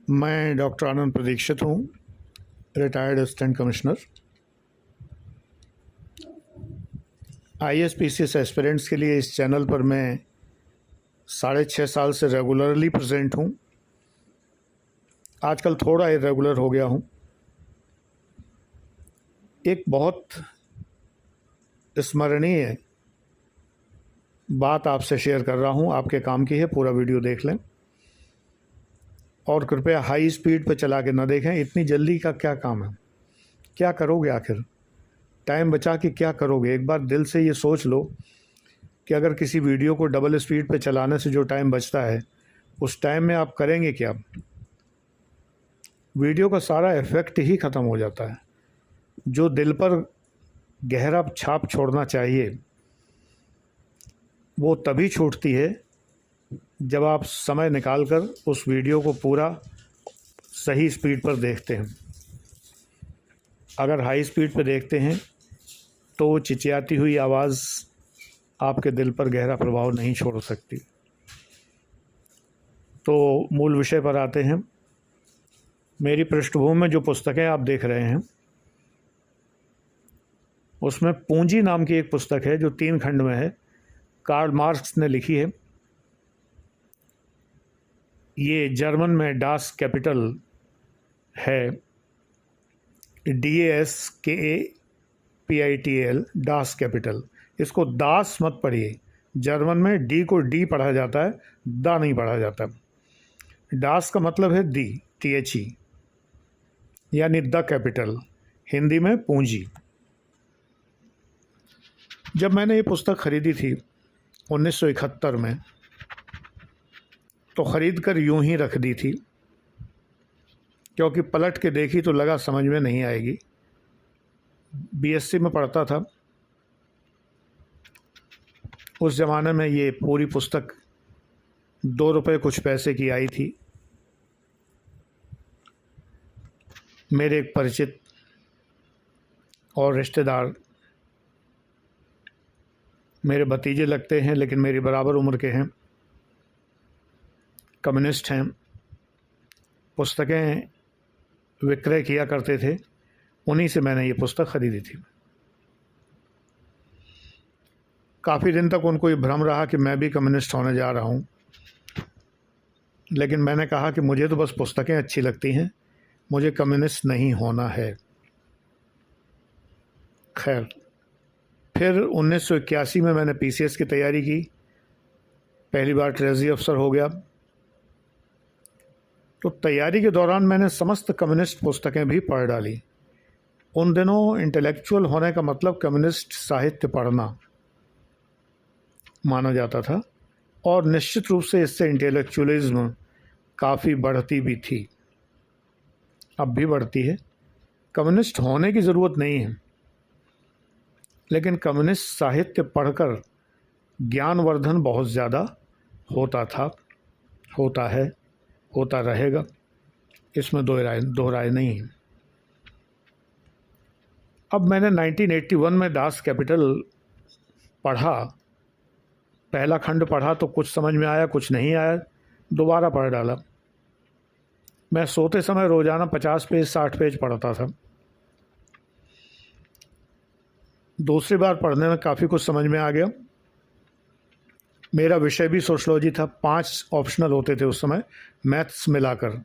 मैं डॉक्टर आनंद प्रदीक्षित हूँ, retired assistant commissioner. ISPCS aspirants के लिए इस चैनल पर मैं 6.5 साल से रेगुलरली प्रेजेंट हूँ। आजकल थोड़ा इरेगुलर हो गया हूँ। एक बहुत स्मरणीय बात आपसे शेयर कर रहा हूँ, आपके काम की है, पूरा वीडियो देख लें और कृपया हाई स्पीड पर चला के ना देखें। इतनी जल्दी का क्या काम है? क्या करोगे आखिर? टाइम बचा के क्या करोगे? एक बार दिल से ये सोच लो कि अगर किसी वीडियो को डबल स्पीड पे चलाने से जो टाइम बचता है, उस टाइम में आप करेंगे क्या? वीडियो का सारा इफ़ेक्ट ही ख़त्म हो जाता है। जो दिल पर गहरा छाप छोड़ना चाहिए वो तभी छूटती है जब आप समय निकालकर उस वीडियो को पूरा सही स्पीड पर देखते हैं। अगर हाई स्पीड पर देखते हैं तो वो चिचियाती हुई आवाज़ आपके दिल पर गहरा प्रभाव नहीं छोड़ सकती। तो मूल विषय पर आते हैं। मेरी पृष्ठभूमि में जो पुस्तकें आप देख रहे हैं उसमें पूंजी नाम की एक पुस्तक है जो 3 खंड में है, कार्ल मार्क्स ने लिखी है। ये जर्मन में डास कैपिटल है, DASKAPITAL, डास कैपिटल। इसको दास मत पढ़िए, जर्मन में डी को डी पढ़ा जाता है, दा नहीं पढ़ा जाता। डास का मतलब है दी, THE, यानी द कैपिटल, हिंदी में पूंजी। जब मैंने ये पुस्तक खरीदी थी 1971 में, तो ख़रीद कर यूं ही रख दी थी, क्योंकि पलट के देखी तो लगा समझ में नहीं आएगी। BSc में पढ़ता था, उस ज़माने में ये पूरी पुस्तक 2 रुपये कुछ पैसे की आई थी। मेरे एक परिचित और रिश्तेदार, मेरे भतीजे लगते हैं लेकिन मेरी बराबर उम्र के हैं, कम्युनिस्ट हैं, पुस्तकें विक्रय किया करते थे, उन्हीं से मैंने ये पुस्तक ख़रीदी थी। काफ़ी दिन तक उनको ये भ्रम रहा कि मैं भी कम्युनिस्ट होने जा रहा हूँ, लेकिन मैंने कहा कि मुझे तो बस पुस्तकें अच्छी लगती हैं, मुझे कम्युनिस्ट नहीं होना है। खैर, फिर 1981 में मैंने PCS की तैयारी की, पहली बार ट्रेजरी अफसर हो गया। तो तैयारी के दौरान मैंने समस्त कम्युनिस्ट पुस्तकें भी पढ़ डाली। उन दिनों इंटेलेक्चुअल होने का मतलब कम्युनिस्ट साहित्य पढ़ना माना जाता था, और निश्चित रूप से इससे इंटेलेक्चुअलिज्म काफ़ी बढ़ती भी थी, अब भी बढ़ती है। कम्युनिस्ट होने की ज़रूरत नहीं है, लेकिन कम्युनिस्ट साहित्य पढ़कर ज्ञानवर्धन बहुत ज़्यादा होता था, होता है, होता रहेगा, इसमें दो राय नहीं है। अब मैंने 1981 में डास कैपिटल पढ़ा, पहला खंड पढ़ा तो कुछ समझ में आया, कुछ नहीं आया, दोबारा पढ़ डाला। मैं सोते समय रोज़ाना 50 पेज 60 पेज पढ़ता था। दूसरी बार पढ़ने में काफ़ी कुछ समझ में आ गया। मेरा विषय भी सोशलॉजी था, 5 ऑप्शनल होते थे उस समय, मैथ्स मिलाकर।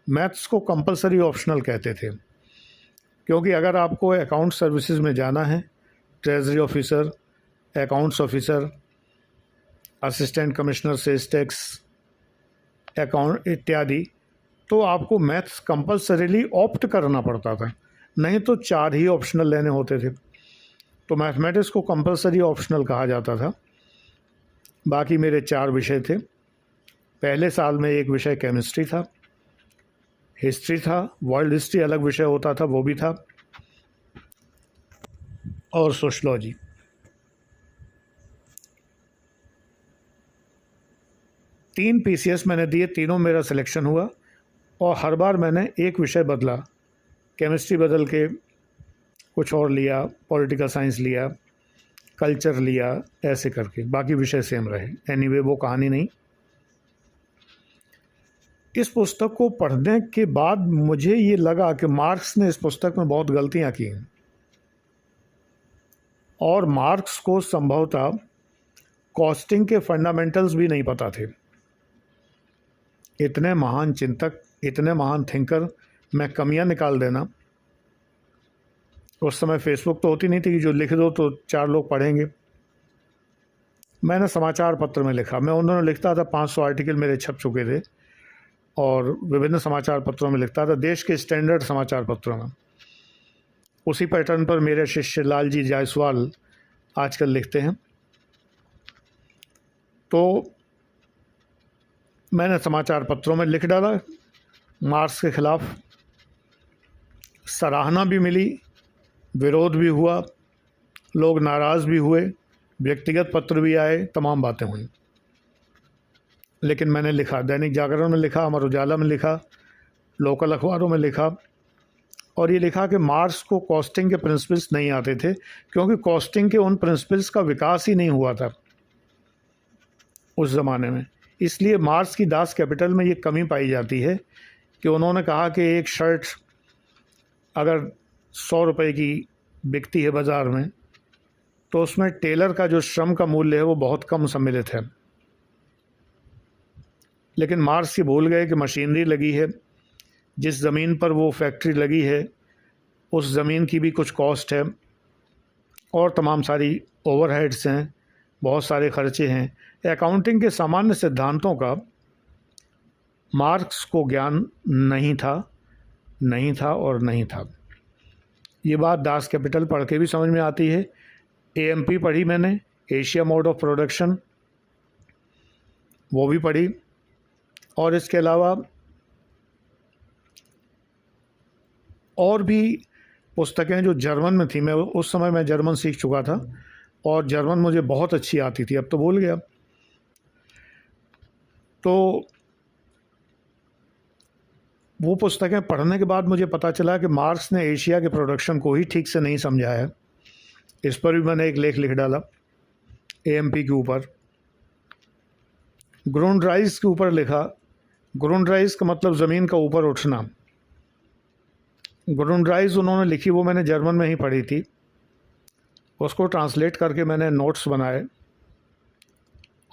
मैथ्स को कंपलसरी ऑप्शनल कहते थे, क्योंकि अगर आपको अकाउंट सर्विसेज में जाना है, treasury officer, accounts officer, assistant commissioner sales tax, account इत्यादि, तो आपको मैथ्स कंपलसरीली ऑप्ट करना पड़ता था, नहीं तो 4 ही ऑप्शनल लेने होते थे। तो मैथमेटिक्स को कंपलसरी ऑप्शनल कहा जाता था। बाकी मेरे 4 विषय थे। पहले साल में एक विषय केमिस्ट्री था, हिस्ट्री था, वर्ल्ड हिस्ट्री अलग विषय होता था, वो भी था, और सोशलॉजी। तीन PCS मैंने दिए, तीनों मेरा सिलेक्शन हुआ, और हर बार मैंने एक विषय बदला, केमिस्ट्री बदल के कुछ और लिया, पॉलिटिकल साइंस लिया, कल्चर लिया, ऐसे करके बाकी विषय सेम रहे। एनीवे वो कहानी नहीं। इस पुस्तक को पढ़ने के बाद मुझे ये लगा कि मार्क्स ने इस पुस्तक में बहुत गलतियां की हैं और मार्क्स को संभवतः कॉस्टिंग के फंडामेंटल्स भी नहीं पता थे। इतने महान चिंतक, इतने महान थिंकर में कमियां निकाल देना। उस समय फेसबुक तो होती नहीं थी कि जो लिख दो तो 4 लोग पढ़ेंगे। मैंने समाचार पत्र में लिखा, मैं उन्होंने लिखता था, 500 आर्टिकल मेरे छप चुके थे और विभिन्न समाचार पत्रों में लिखता था, देश के स्टैंडर्ड समाचार पत्रों में। उसी पैटर्न पर मेरे शिष्य लालजी जायसवाल आजकल लिखते हैं। तो मैंने समाचार पत्रों में लिख डाला मार्क्स के खिलाफ। सराहना भी मिली, विरोध भी हुआ, लोग नाराज़ भी हुए, व्यक्तिगत पत्र भी आए, तमाम बातें हुई। लेकिन मैंने लिखा, दैनिक जागरण में लिखा, अमर उजाला में लिखा, लोकल अखबारों में लिखा और ये लिखा कि मार्क्स को कॉस्टिंग के प्रिंसिपल्स नहीं आते थे, क्योंकि कॉस्टिंग के उन प्रिंसिपल्स का विकास ही नहीं हुआ था उस ज़माने में। इसलिए मार्क्स की दास कैपिटल में ये कमी पाई जाती है कि उन्होंने कहा कि एक शर्ट अगर 100 रुपये की बिकती है बाज़ार में, तो उसमें टेलर का जो श्रम का मूल्य है वो बहुत कम सम्मिलित है। लेकिन मार्क्स ये भूल गए कि मशीनरी लगी है, जिस ज़मीन पर वो फैक्ट्री लगी है उस ज़मीन की भी कुछ कॉस्ट है और तमाम सारी ओवरहेड्स हैं, बहुत सारे खर्चे हैं। अकाउंटिंग के सामान्य सिद्धांतों का मार्क्स को ज्ञान नहीं था और नहीं था। ये बात दास कैपिटल पढ़ के भी समझ में आती है। एएमपी पढ़ी मैंने, एशिया मोड ऑफ प्रोडक्शन, वो भी पढ़ी। और इसके अलावा और भी पुस्तकें जो जर्मन में थी, मैं उस समय मैं जर्मन सीख चुका था और जर्मन मुझे बहुत अच्छी आती थी, अब तो भूल गया। तो वो पुस्तकें पढ़ने के बाद मुझे पता चला कि मार्क्स ने एशिया के प्रोडक्शन को ही ठीक से नहीं समझा है। इस पर भी मैंने एक लेख लिख डाला एएमपी के ऊपर। ग्रोनराइज के ऊपर लिखा। ग्रोनराइज का मतलब ज़मीन का ऊपर उठना। ग्रोनराइज उन्होंने लिखी, वो मैंने जर्मन में ही पढ़ी थी। उसको ट्रांसलेट करके मैंने नोट्स बनाए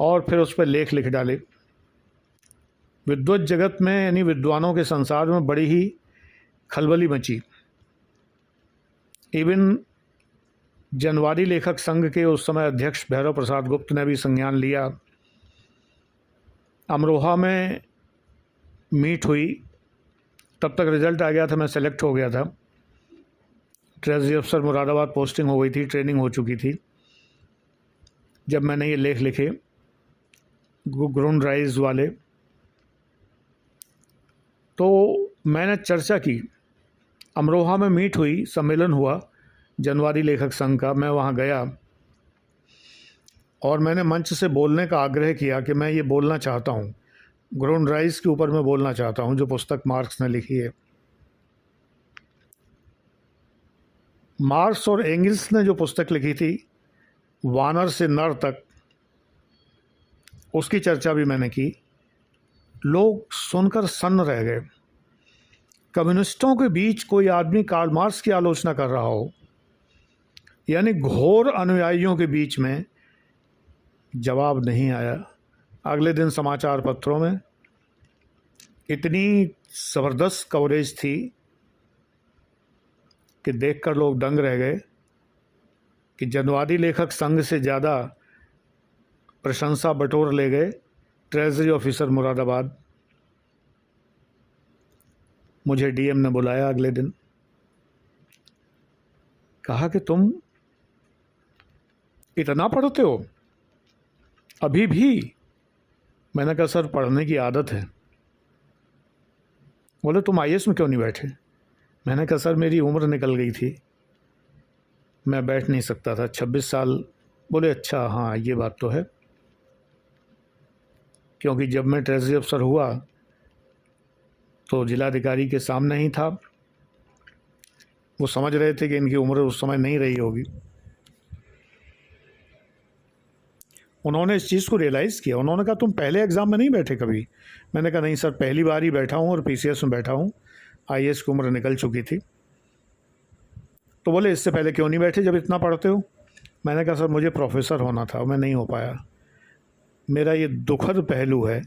और फिर उस पर लेख लिख डाले। विद्वत जगत में यानी विद्वानों के संसार में बड़ी ही खलबली मची। इवन जनवादी लेखक संघ के उस समय अध्यक्ष भैरव प्रसाद गुप्त ने भी संज्ञान लिया। अमरोहा में मीट हुई, तब तक रिज़ल्ट आ गया था, मैं सेलेक्ट हो गया था। ट्रेजरी अफसर मुरादाबाद पोस्टिंग हो गई थी, ट्रेनिंग हो चुकी थी जब मैंने ये लेख लिखे ग्रोनराइज वाले। तो मैंने चर्चा की, अमरोहा में मीट हुई, सम्मेलन हुआ जनवादी लेखक संघ का, मैं वहाँ गया और मैंने मंच से बोलने का आग्रह किया कि मैं ये बोलना चाहता हूँ, ग्रोनराइज के ऊपर मैं बोलना चाहता हूँ, जो पुस्तक मार्क्स ने लिखी है। मार्क्स और एंगिल्स ने जो पुस्तक लिखी थी वानर से नर तक, उसकी चर्चा भी मैंने की। लोग सुनकर सन्न रह गए। कम्युनिस्टों के बीच कोई आदमी कार्ल मार्क्स की आलोचना कर रहा हो, यानी घोर अनुयायियों के बीच में जवाब नहीं आया। अगले दिन समाचार पत्रों में इतनी ज़बरदस्त कवरेज थी कि देखकर लोग दंग रह गए कि जनवादी लेखक संघ से ज़्यादा प्रशंसा बटोर ले गए ट्रेजरी ऑफिसर मुरादाबाद। मुझे डीएम ने बुलाया अगले दिन, कहा कि तुम इतना पढ़ते हो अभी भी? मैंने कहा सर पढ़ने की आदत है। बोले तुम आईएएस में क्यों नहीं बैठे? मैंने कहा सर मेरी उम्र निकल गई थी, मैं बैठ नहीं सकता था, 26 साल। बोले अच्छा हाँ ये बात तो है, क्योंकि जब मैं ट्रेजरी अफसर हुआ तो जिलाधिकारी के सामने ही था, वो समझ रहे थे कि इनकी उम्र उस समय नहीं रही होगी। उन्होंने इस चीज़ को रियलाइज़ किया। उन्होंने कहा तुम पहले एग्ज़ाम में नहीं बैठे कभी? मैंने कहा नहीं सर, पहली बार ही बैठा हूँ और पीसीएस में बैठा हूँ। आईएएस की उम्र निकल चुकी थी। तो बोले इससे पहले क्यों नहीं बैठे जब इतना पढ़ते हो? मैंने कहा सर मुझे प्रोफेसर होना था, मैं नहीं हो पाया। मेरा ये दुखद पहलू है,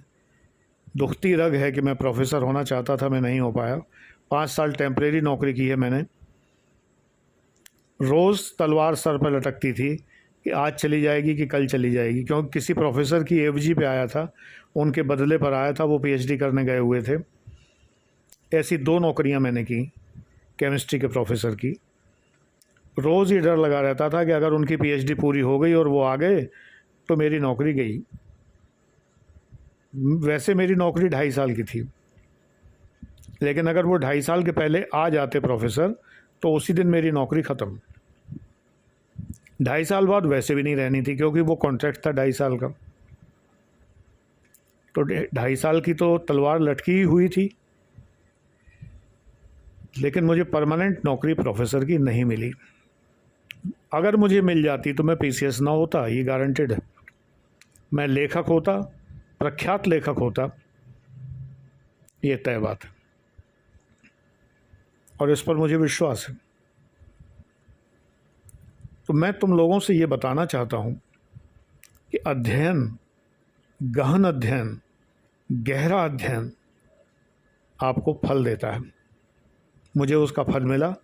दुखती रग है कि मैं प्रोफेसर होना चाहता था, मैं नहीं हो पाया। 5 साल टेम्परेरी नौकरी की है मैंने। रोज़ तलवार सर पर लटकती थी कि आज चली जाएगी कि कल चली जाएगी, क्योंकि किसी प्रोफेसर की एफजी पे आया था, उनके बदले पर आया था, वो पीएचडी करने गए हुए थे। ऐसी 2 नौकरियां मैंने की केमिस्ट्री के प्रोफेसर की। रोज़ ही डर लगा रहता था कि अगर उनकी पीएचडी पूरी हो गई और वो आ गए तो मेरी नौकरी गई। वैसे मेरी नौकरी 2.5 साल की थी, लेकिन अगर वो 2.5 साल के पहले आ जाते प्रोफेसर तो उसी दिन मेरी नौकरी ख़त्म। 2.5 साल बाद वैसे भी नहीं रहनी थी, क्योंकि वो कॉन्ट्रैक्ट था 2.5 साल का। तो 2.5 साल की तो तलवार लटकी ही हुई थी, लेकिन मुझे परमानेंट नौकरी प्रोफेसर की नहीं मिली। अगर मुझे मिल जाती तो मैं पीसीएस ना होता, ये गारंटेड है। मैं लेखक होता, प्रख्यात लेखक होता, ये तय बात है, और इस पर मुझे विश्वास है। तो मैं तुम लोगों से ये बताना चाहता हूँ कि अध्ययन, गहन अध्ययन, गहरा अध्ययन आपको फल देता है। मुझे उसका फल मिला।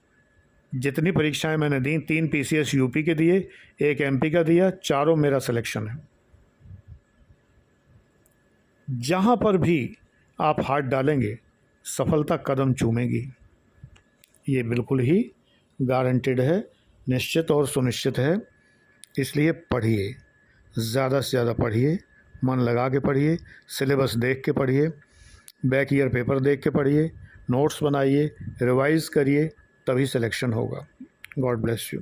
जितनी परीक्षाएं मैंने दी, 3 पीसीएस यूपी के दिए, 1 एमपी का दिया, चारों मेरा सिलेक्शन है। जहाँ पर भी आप हाथ डालेंगे सफलता कदम चूमेगी, ये बिल्कुल ही गारंटेड है, निश्चित और सुनिश्चित है। इसलिए पढ़िए, ज़्यादा से ज़्यादा पढ़िए, मन लगा के पढ़िए, सिलेबस देख के पढ़िए, बैक ईयर पेपर देख के पढ़िए, नोट्स बनाइए, रिवाइज़ करिए, तभी सिलेक्शन होगा। God bless you.